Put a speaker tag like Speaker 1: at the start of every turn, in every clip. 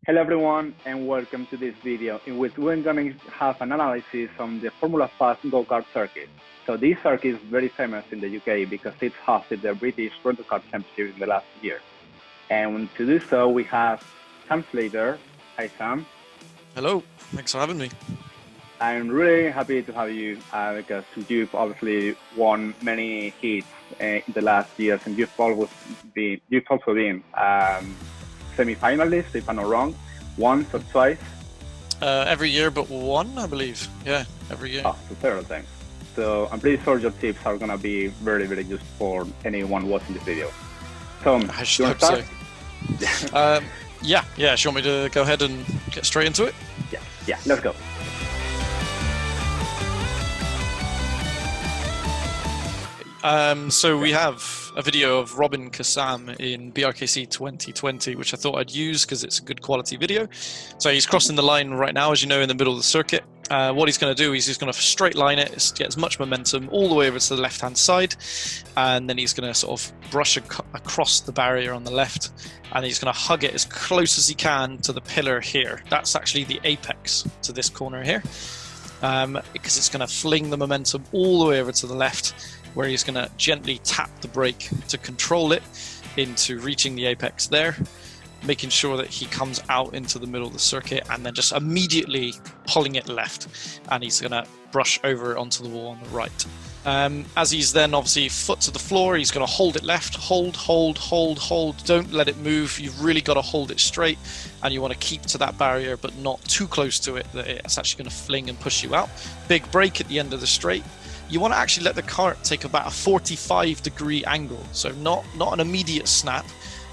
Speaker 1: Hello everyone and welcome to this video in which we're going to have an analysis on the Formula Fast go-kart circuit. So this circuit is very famous in the UK because it's hosted the British Rental Kart Championship in the last year. And to do so, we have Sam Slater. Hi Sam.
Speaker 2: Hello, thanks for having me.
Speaker 1: I'm really happy to have you because you've obviously won many heats in the last years, and you've also been semi-finalist, if I'm not wrong, once or twice.
Speaker 2: Every year but one, I believe. Yeah, every year.
Speaker 1: Oh, so several times. So I'm pretty sure your tips are gonna be very, very useful for anyone watching this video. So,
Speaker 2: I should hope so. Yeah. Do you want me to go ahead and get straight into it?
Speaker 1: Yeah, let's go.
Speaker 2: So we have a video of Robin Kassam in BRKC 2020, which I thought I'd use because it's a good quality video. So he's crossing the line right now, as you know, in the middle of the circuit. What he's going to do is he's going to straight line it, get as much momentum all the way over to the left-hand side, and then he's going to sort of brush across the barrier on the left, and he's going to hug it as close as he can to the pillar here. That's actually the apex to this corner here, because it's going to fling the momentum all the way over to the left, where he's going to gently tap the brake to control it into reaching the apex there, making sure that he comes out into the middle of the circuit and then just immediately pulling it left, and he's going to brush over onto the wall on the right. As he's then obviously foot to the floor, he's going to hold it left, hold, don't let it move. You've really got to hold it straight, and you want to keep to that barrier but not too close to it that it's actually going to fling and push you out. Big brake at the end of the straight. You want to actually let the kart take about a 45-degree angle, so not an immediate snap.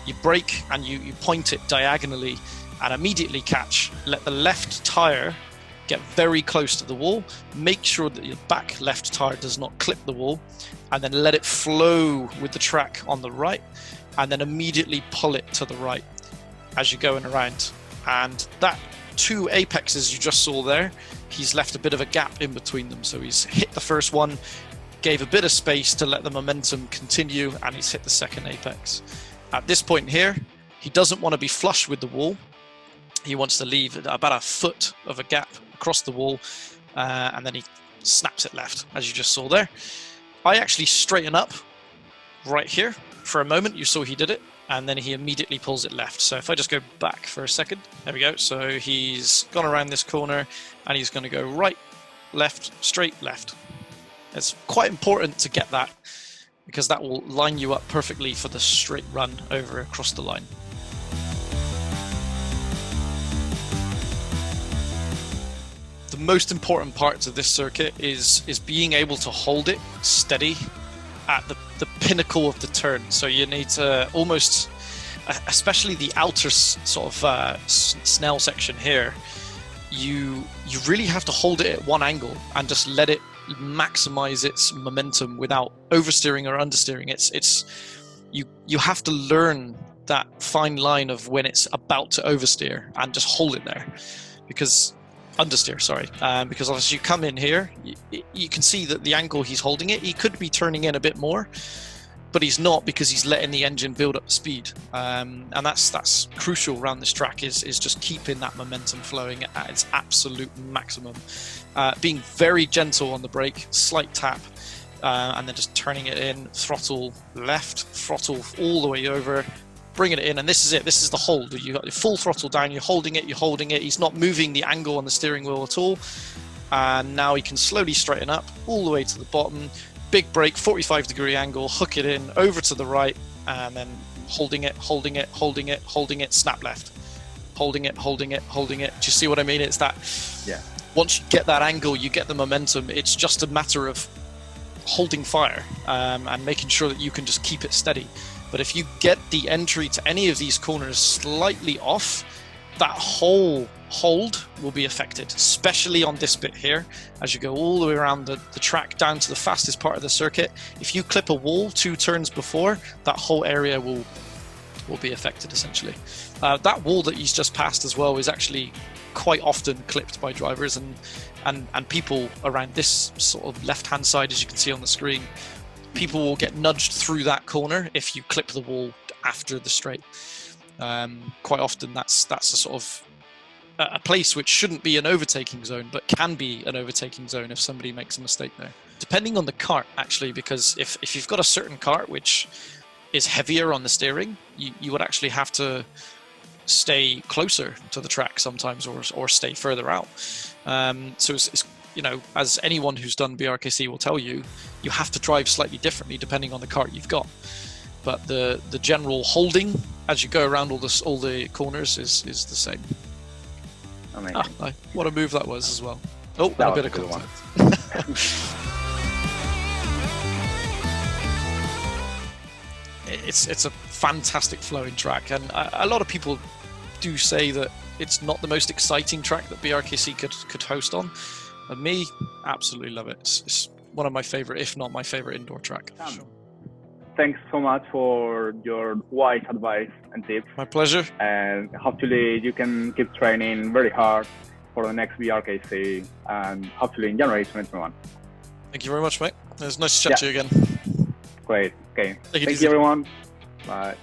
Speaker 2: You brake and you point it diagonally and immediately catch. Let the left tire get very close to the wall. Make sure that your back left tire does not clip the wall, and then let it flow with the track on the right, and then immediately pull it to the right as you're going around. And that two apexes you just saw there, he's left a bit of a gap in between them. So he's hit the first one, gave a bit of space to let the momentum continue, and he's hit the second apex. At this point here, he doesn't want to be flush with the wall. He wants to leave about a foot of a gap across the wall, and then he snaps it left, as you just saw there. I actually straighten up right here for a moment. You saw he did it, and then he immediately pulls it left. So if I just go back for a second, there we go. So he's gone around this corner and he's going to go right, left, straight, left. It's quite important to get that, because that will line you up perfectly for the straight run over across the line. The most important parts of this circuit is being able to hold it steady at the pinnacle of the turn. So you need to almost, especially the outer sort of snell section here, you really have to hold it at one angle and just let it maximize its momentum without oversteering or understeering. You have to learn that fine line of when it's about to oversteer and just hold it there, because because as you come in here, you can see that the angle he's holding it, he could be turning in a bit more, but he's not, because he's letting the engine build up speed, and that's crucial around this track, is just keeping that momentum flowing at its absolute maximum. Being very gentle on the brake, slight tap, and then just turning it in, throttle left, throttle all the way over, bringing it in, and this is it. This is the hold. You got your full throttle down, you're holding it. He's not moving the angle on the steering wheel at all, and now he can slowly straighten up all the way to the bottom. Big brake, 45-degree angle, hook it in over to the right, and then holding it, snap left, holding it. Do you see what I mean? It's that.
Speaker 1: Yeah.
Speaker 2: Once you get that angle, you get the momentum. It's just a matter of holding fire and making sure that you can just keep it steady. But if you get the entry to any of these corners slightly off, that whole hold will be affected, especially on this bit here. As you go all the way around the track down to the fastest part of the circuit, if you clip a wall 2 turns before, that whole area will be affected essentially. That wall that he's just passed as well is actually quite often clipped by drivers and people around this sort of left-hand side, as you can see on the screen. People will get nudged through that corner if you clip the wall after the straight. Quite often that's a sort of a place which shouldn't be an overtaking zone, but can be an overtaking zone if somebody makes a mistake there. Depending on the kart, actually, because if you've got a certain kart which is heavier on the steering, you would actually have to stay closer to the track sometimes, or stay further out. So it's as anyone who's done BRKC will tell you, you have to drive slightly differently depending on the kart you've got. But the general holding as you go around all the corners is the same.
Speaker 1: Amazing.
Speaker 2: What a move that was as well. Oh,
Speaker 1: That
Speaker 2: a bit
Speaker 1: was
Speaker 2: of
Speaker 1: a good one.
Speaker 2: contact. It's a fantastic flowing track, and a lot of people do say that it's not the most exciting track that BRKC could host on. But me, absolutely love it. It's one of my favorite, if not my favorite, indoor track. Sure.
Speaker 1: Thanks so much for your wise advice and tips.
Speaker 2: My pleasure.
Speaker 1: And hopefully you can keep training very hard for the next BRKC, and hopefully in January 2021.
Speaker 2: Thank you very much, mate. It was nice to chat to you again.
Speaker 1: Great. Okay.
Speaker 2: Take it
Speaker 1: Thank
Speaker 2: easy.
Speaker 1: you, everyone. Bye.